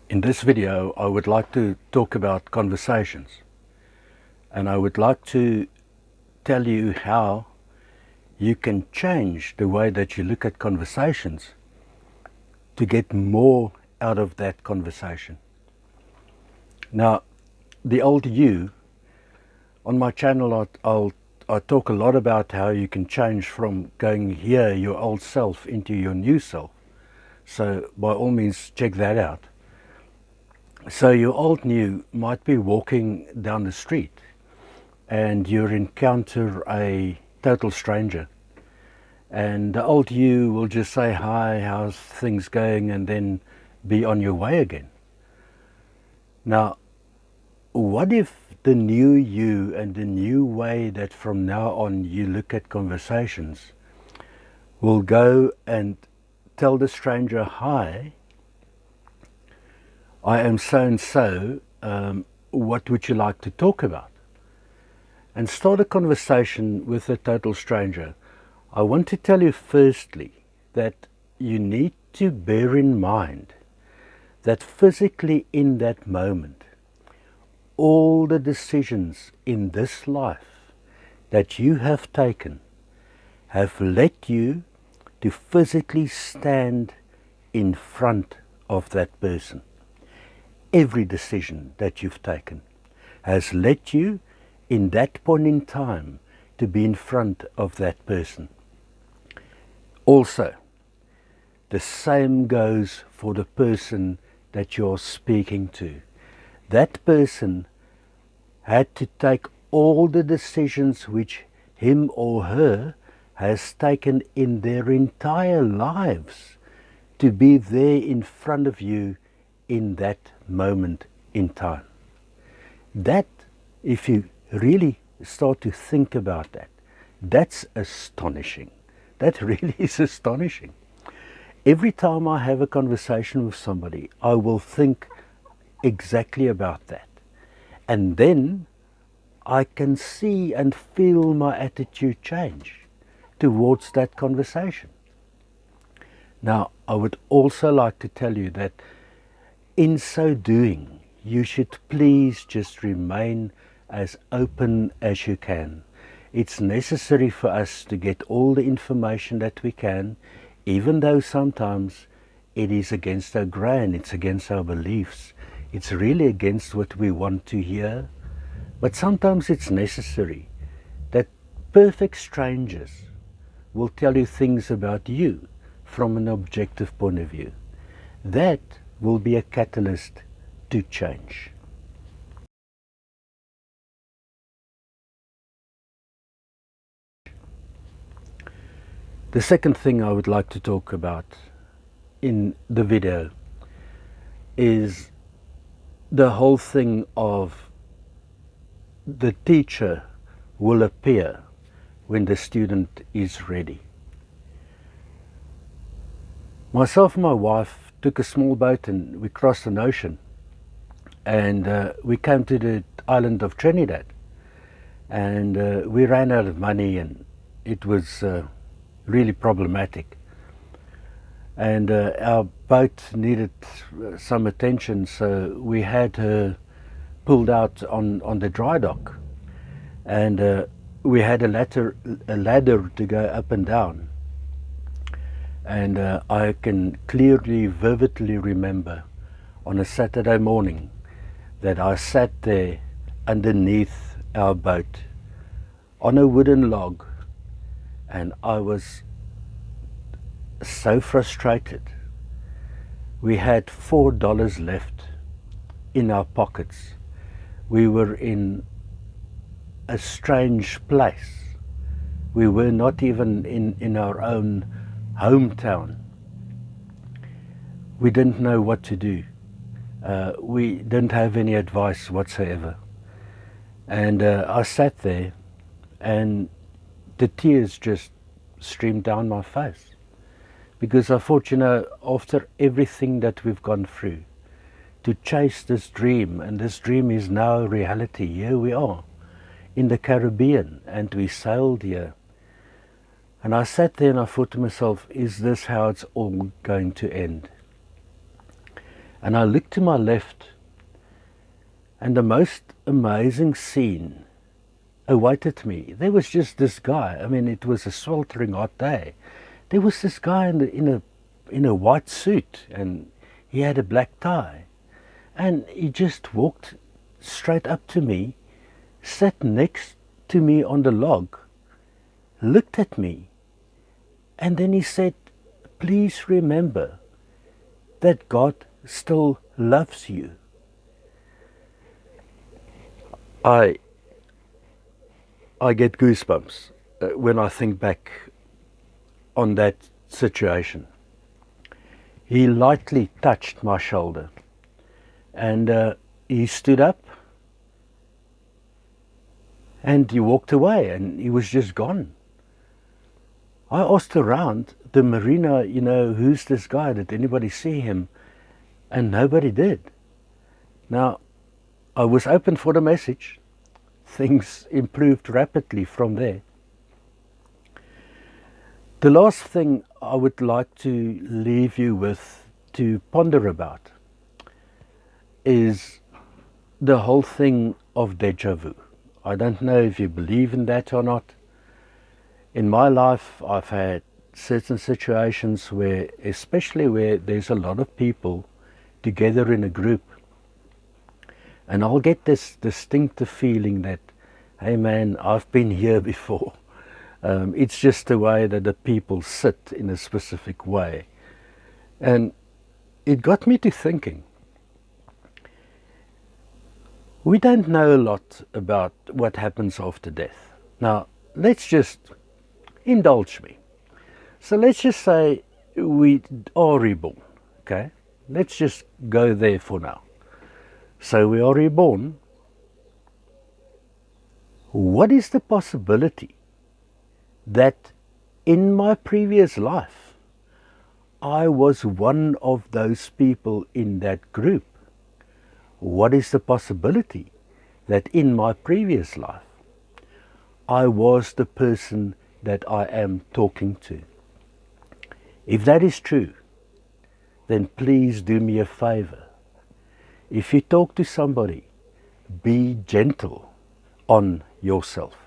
In this video, I would like to talk about conversations, and I would like to tell you how you can change the way that you look at conversations to get more out of that conversation. Now, the old you, on my channel I talk a lot about how you can change from going here, your old self, into your new self. So by all means, check that out. So your old you might be walking down the street and you encounter a total stranger, and the old you will just say, "Hi, how's things going?" and then be on your way again. Now, what if the new you and the new way that from now on you look at conversations will go and tell the stranger, "Hi, I am so and so, what would you like to talk about?" And start a conversation with a total stranger. I want to tell you firstly that you need to bear in mind that physically in that moment, all the decisions in this life that you have taken have led you to physically stand in front of that person. Every decision that you've taken has led you in that point in time to be in front of that person. Also, the same goes for the person that you're speaking to. That person had to take all the decisions which him or her has taken in their entire lives to be there in front of you in that moment in time. That, if you really start to think about that, that's astonishing. That really is astonishing. Every time I have a conversation with somebody, I will think exactly about that. And then I can see and feel my attitude change towards that conversation. Now, I would also like to tell you that in so doing, you should please just remain as open as you can. It's necessary for us to get all the information that we can, even though sometimes it is against our grain, it's against our beliefs, it's really against what we want to hear. But sometimes it's necessary that perfect strangers will tell you things about you from an objective point of view. That will be a catalyst to change. The second thing I would like to talk about in the video is the whole thing of the teacher will appear when the student is ready. Myself and my wife took a small boat and we crossed an ocean, and we came to the island of Trinidad, and we ran out of money, and it was really problematic, and our boat needed some attention, so we had her pulled out on the dry dock, and we had a ladder to go up and down. And I can clearly, vividly remember on a Saturday morning that I sat there underneath our boat on a wooden log, and I was so frustrated. We had $4 left in our pockets. We were in a strange place. We were not even in our own hometown. We didn't know what to do. We didn't have any advice whatsoever. And I sat there, and the tears just streamed down my face, because I thought, after everything that we've gone through to chase this dream, and this dream is now reality. Here we are in the Caribbean, and we sailed here. And I sat there and I thought to myself, is this how it's all going to end? And I looked to my left, and the most amazing scene awaited me. There was just this guy. I mean, it was a sweltering hot day. There was this guy in a white suit, and he had a black tie. And he just walked straight up to me, sat next to me on the log, looked at me, and then he said, "Please remember that God still loves you." I get goosebumps when I think back on that situation. He lightly touched my shoulder, and he stood up and he walked away, and he was just gone. I asked around the marina, who's this guy? Did anybody see him? And nobody did. Now, I was open for the message. Things improved rapidly from there. The last thing I would like to leave you with to ponder about is the whole thing of deja vu. I don't know if you believe in that or not. In my life, I've had certain situations where, especially where there's a lot of people together in a group, and I'll get this distinctive feeling that, hey man, I've been here before. It's just the way that the people sit in a specific way. And it got me to thinking, we don't know a lot about what happens after death. Now, let's just indulge me. So let's just say we are reborn, okay? Let's just go there for now. So we are reborn. What is the possibility that in my previous life I was one of those people in that group? What is the possibility that in my previous life I was the person that I am talking to? If that is true, then please do me a favor. If you talk to somebody, be gentle on yourself.